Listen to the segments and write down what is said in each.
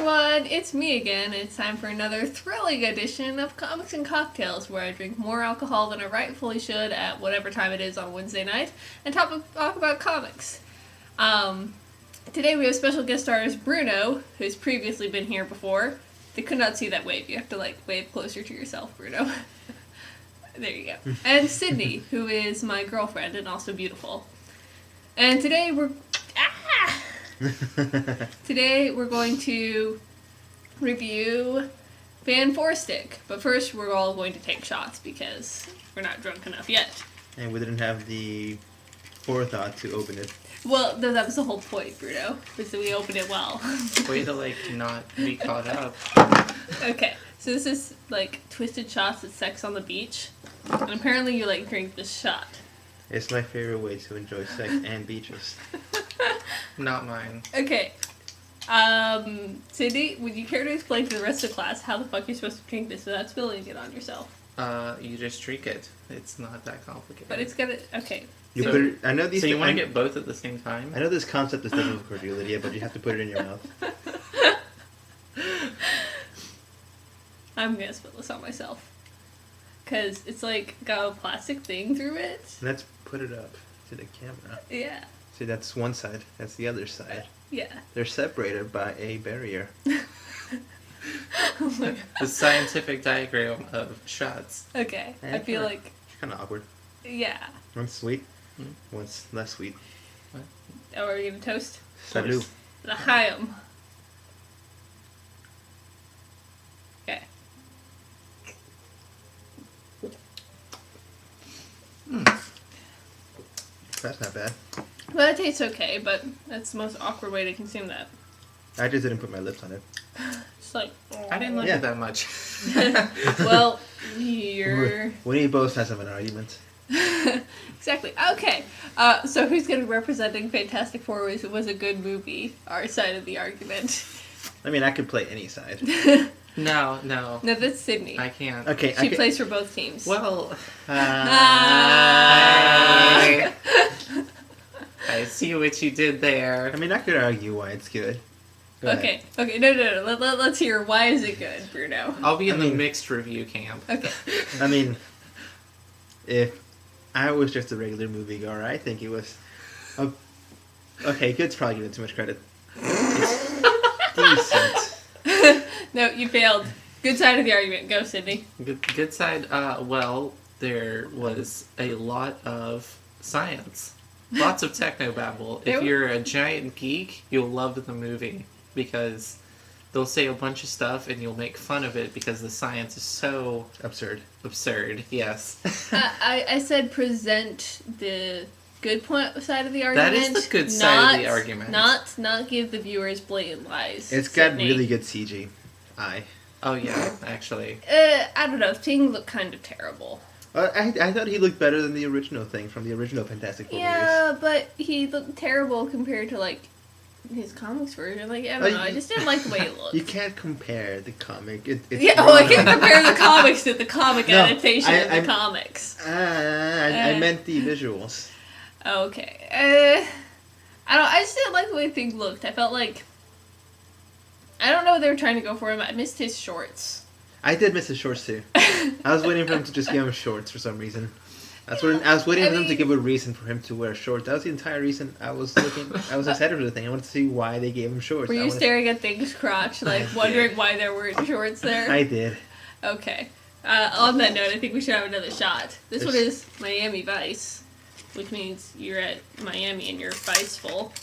everyone, it's me again. It's time for another thrilling edition of Comics and Cocktails, where I drink more alcohol than I rightfully should at whatever time it is on Wednesday night, and talk about comics. Today we have special guest stars Burno, who's previously been here before. They could not see that wave. You have to, wave closer to yourself, Burno. There you go. And Syrnee, who is my girlfriend and also beautiful. And today we're... Today we're going to review unfant4tisc, but first we're all going to take shots because we're not drunk enough yet. And we didn't have the forethought to open it. Well, that was the whole point, Burno, was that we opened it well. Way to, not be caught up. Okay, so this is, Twisted Shots at Sex on the Beach, and apparently you, drink this shot. It's my favorite way to enjoy sex and beaches. Not mine. Okay. Syrnee, would you care to explain to the rest of the class how the fuck you're supposed to drink this without spilling it on yourself? You just drink it. It's not that complicated. But it's gonna... Okay. I know these. So you want to get both at the same time? I know this concept is difficult for you, Lydia, but you have to put it in your mouth. I'm gonna spill this on myself. Because it's, got a plastic thing through it. Let's put it up to the camera. Yeah. See, that's one side. That's the other side. Yeah. They're separated by a barrier. Oh my God. The scientific diagram of shots. Okay. I feel like... It's kind of awkward. Yeah. One's sweet, one's less sweet. What? Oh, are we gonna toast? Salut. L'chaim. Okay. That's not bad. Well, that tastes okay, but that's the most awkward way to consume that. I just didn't put my lips on it. Just like... I didn't like it that much. Well, you're... We both have an argument. Exactly. Okay. So who's going to be representing Fantastic Four was a good movie? Our side of the argument. I mean, I could play any side. No. No, that's Syrnee. I can't. Okay, She plays for both teams. Well, I see what you did there. I mean, I could argue why it's good. Go Okay. No. Let's hear, why is it good, Burno? I'll be in the mixed review camp. Okay. I mean, if I was just a regular moviegoer, I think it was... Okay, good's probably giving too much credit. It's decent. No, you failed. Good side of the argument. Go, Syrnee. Good side. Well, there was a lot of science. Lots of technobabble. If you're a giant geek, you'll love the movie because they'll say a bunch of stuff and you'll make fun of it because the science is so... Absurd. Absurd, yes. I said present the good side of the argument. That is the good side of the argument. Not give the viewers blatant lies. It's got Syrnee. really good CGI. Oh, yeah, actually. I don't know. Thing looked kind of terrible. I thought he looked better than the original thing from the original Fantastic Four Yeah, but he looked terrible compared to, his comics version. I don't know. I just didn't like the way it looked. You can't compare the comic. It's I can't compare the comics to the comic adaptation of the comics. I meant the visuals. Okay. I just didn't like the way things looked. I felt like... I don't know what they were trying to go for him. I missed his shorts. I did miss his shorts too. I was waiting for him to just give him shorts for some reason. I was waiting for them to give a reason for him to wear shorts. That was the entire reason I was excited for the thing. I wanted to see why they gave him shorts. Were you staring at Thing's crotch, wondering why there weren't shorts there? I did. Okay. On that note, I think we should have another shot. This one is Miami Vice, which means you're at Miami and you're viceful.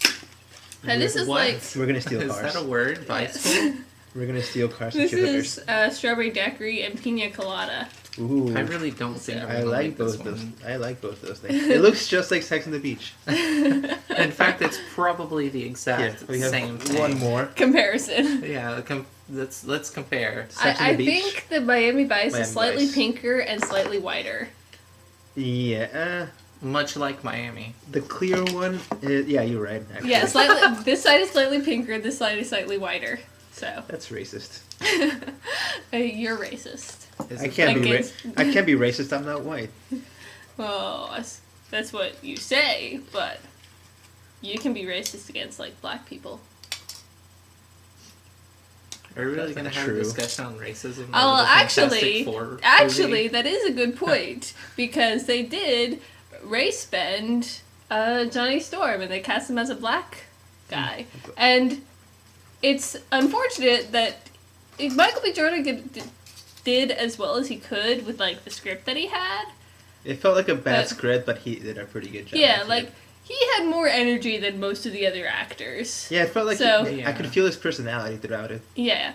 And this is We're gonna steal cars. Is that a word? Viceful? We're gonna steal cars and This shoot is hookers. Strawberry Daiquiri and Pina Colada. Ooh. I really don't think I I'm like this both those. one. I like both those things. It looks just like Sex on the Beach. In fact, it's probably the exact We have same thing. one more. Comparison. Yeah, let's compare. Sex on I the Beach. think the Miami Vice Miami is slightly Vice. pinker and slightly whiter. Yeah. Much like Miami. The clear one. Yeah, you're right. Actually. Yeah, slightly. This side is slightly pinker. This side is slightly whiter. So That's racist. you're racist. Is I it can't be. Against- I can't be racist. I'm not white. Well, that's what you say, but you can be racist against black people. Are we really That's going to not have a true. discussion on racism? Oh, over the Fantastic Four actually, movie? that is a good point because they did race bend Johnny Storm and they cast him as a black guy, and it's unfortunate that Michael B. Jordan did as well as he could with like the script that he had. It felt like a bad But- script, but he did a pretty good job. Yeah, I like think. he had more energy than most of the other actors. Yeah, it felt like So- I could feel his personality throughout it. Yeah.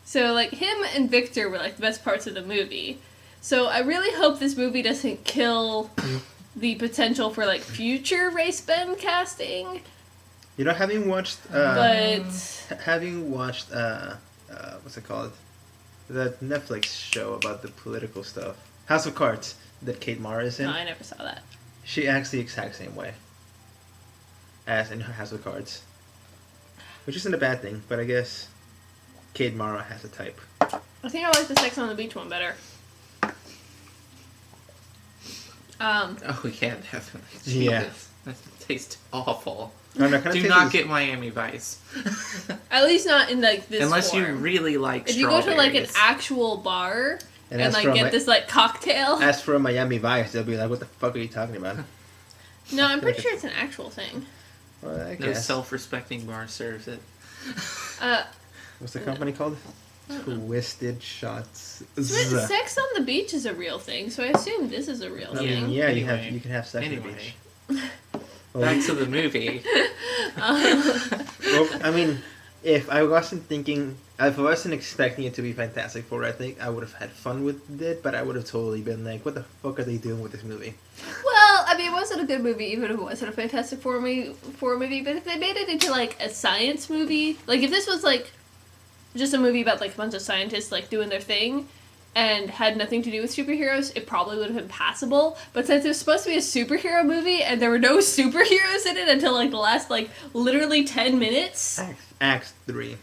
So, like, him and Victor were, like, the best parts of the movie. So, I really hope this movie doesn't kill the potential for, like, future race bend casting. You know, having watched what's it called? The Netflix show about the political stuff, House of Cards, that Kate Mara is in. No, I never saw that. She acts the exact same way as in House of Cards, which isn't a bad thing, but I guess Kate Mara has a type. I think I like the Sex on the Beach one better. Oh, yeah, definitely. Yeah. Jesus, that tastes awful. No, no, kinda Do tastes not like- get Miami Vice. At least not in, like, this Unless form. you really like If you go strawberries. to, like, an actual bar and as like, for get Mi- this, like, cocktail. As for a Miami Vice, they'll be like, "What the fuck are you talking about?" No, I'm pretty sure it's an actual thing. Well, I No guess. self-respecting bar serves it. What's the company called? Twisted Shots. Sex on the Beach is a real thing, so I assume this is a real I thing. mean, yeah, Anyway. you can have sex on the Anyway, beach. back to the movie. Well, I mean, if I wasn't expecting it to be Fantastic Four, I think I would have had fun with it, but I would have totally been like, what the fuck are they doing with this movie? Well, I mean, it wasn't a good movie, even if it wasn't a Fantastic Four movie, but if they made it into, like, a science movie, like, if this was, like, just a movie about, like, a bunch of scientists, like, doing their thing, and had nothing to do with superheroes, it probably would have been passable, but since it was supposed to be a superhero movie, and there were no superheroes in it until, like, the last, like, literally 10 minutes, Act 3.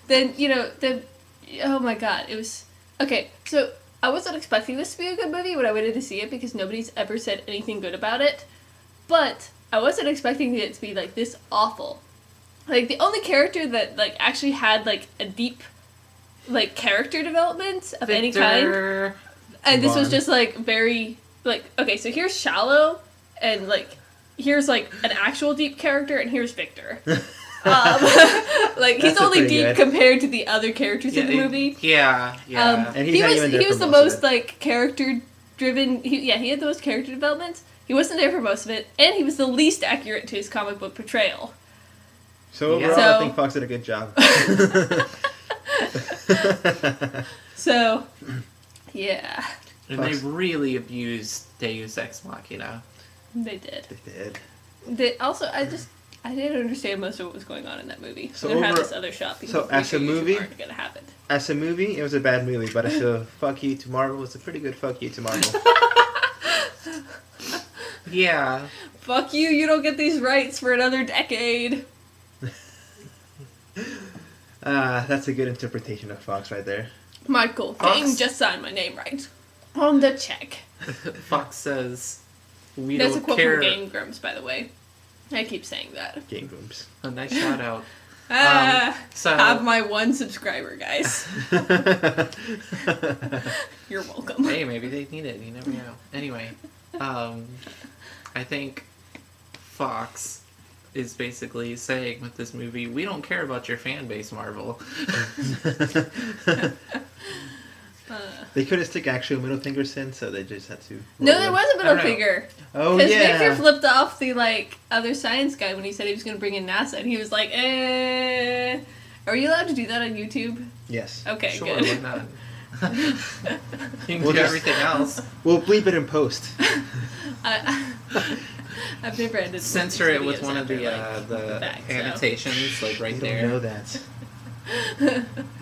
then, oh my god, it was, okay, so, I wasn't expecting this to be a good movie when I went in to see it, because nobody's ever said anything good about it, but I wasn't expecting it to be, like, this awful. Like, the only character that, like, actually had, like, a deep, like, character development of any kind, Victor. and this was Vaughn. just, like, very, like, okay, so here's Shallow, and, like, here's, like, an actual deep character, and here's Victor. Like, he's That's only pretty deep good. compared to the other characters in the movie. Yeah. And he's not even there he for was the most of most it. like character driven. He had the most character development. He wasn't there for most of it, and he was the least accurate to his comic book portrayal. So Yeah. overall, So- I think Fox did a good job. So, yeah, And they really abused Deus Ex Machina. they did. They did. Also, I didn't understand most of what was going on in that movie. So So they had over- this other shot. Because so I'm pretty as a sure YouTube movie- aren't gonna have it. As a movie, it was a bad movie, but as a fuck you to Marvel, it's a pretty good fuck you to Marvel. Yeah. Fuck you! You don't get these rights for another decade. That's a good interpretation of Fox right there. Michael Fox. King just signed my name right on the check. Fox says, we That's a don't quote care. from Game Grumps, by the way. I keep saying that. Game Rooms. A nice shout out. So have my one subscriber, guys. You're welcome. Hey, maybe they need it. You never know. Anyway, I think Fox is basically saying with this movie, we don't care about your fan base, Marvel. They couldn't stick actual middle fingers in, so they just had to. No, roll there it. was a I middle don't know. finger. Oh Because yeah. Victor flipped off the, like, other science guy when he said he was going to bring in NASA, and he was like, eh. Are you allowed to do that on YouTube? Yes. Okay, Sure, good. why not? You can We'll do just- everything else. We'll bleep it in post. I've never ended Censor it with videos one of the after, like, the fact, so. annotations, like right They there. don't know that.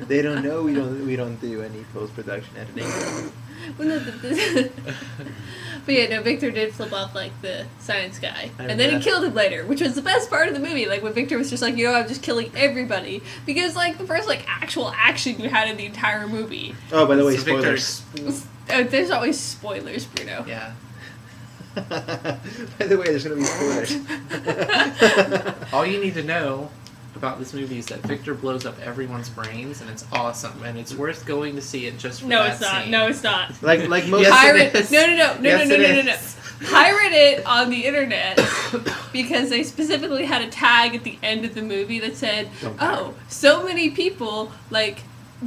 They don't know we don't do any post production editing. Well, no, but yeah, no, Victor did flip off, like, the science guy. I And then he remember. killed him later, which was the best part of the movie. Like, when Victor was just like, I'm just killing everybody. Because, like, the first, like, actual action you had in the entire movie. Oh, by the way, So Victor- spoilers. There's always spoilers, Bruno. Yeah. By the way, there's gonna be spoilers. All you need to know about this movie is that Victor blows up everyone's brains, and it's awesome, and it's worth going to see it just for No, that it's not. scene. No, it's not. Like most. Yes, Pirate. it is. No. Yes, it No. is. Pirate it on the internet because they specifically had a tag at the end of the movie that said, Don't pirate. "Oh, so many people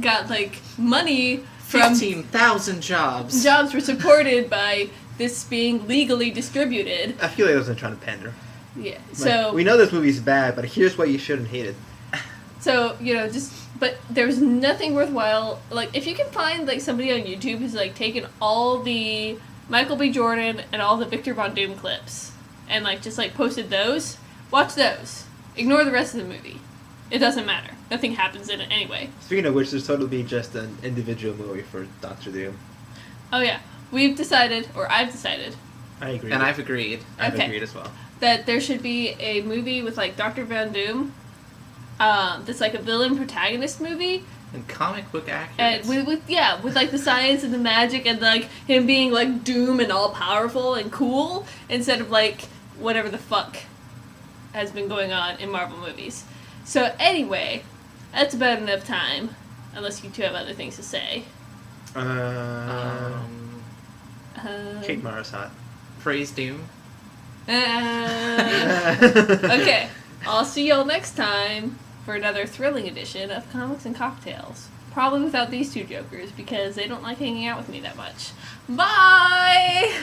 got money from 15,000 jobs. jobs were supported by this being legally distributed." I feel like I wasn't trying to pander. Yeah. Like, So we know this movie's bad, but here's why you shouldn't hate it. So, but there's nothing worthwhile. Like, if you can find, somebody on YouTube who's, taken all the Michael B. Jordan and all the Victor Von Doom clips and, posted those, watch those. Ignore the rest of the movie. It doesn't matter. Nothing happens in it anyway. Speaking of which, there's totally be just an individual movie for Doctor Doom. Oh, yeah. We've decided, or I've decided, I agree. And I've agreed. I've Okay. agreed as well. that there should be a movie with, Dr. Von Doom that's, a villain protagonist movie. And comic book accurate. And with the science and the magic and him being Doom and all powerful and cool instead of whatever the fuck has been going on in Marvel movies. So anyway, that's about enough time, unless you two have other things to say. Kate Mara's hot. Praise Doom. Okay, I'll see y'all next time for another thrilling edition of Comics and Cocktails. Probably without these two jokers because they don't like hanging out with me that much. Bye!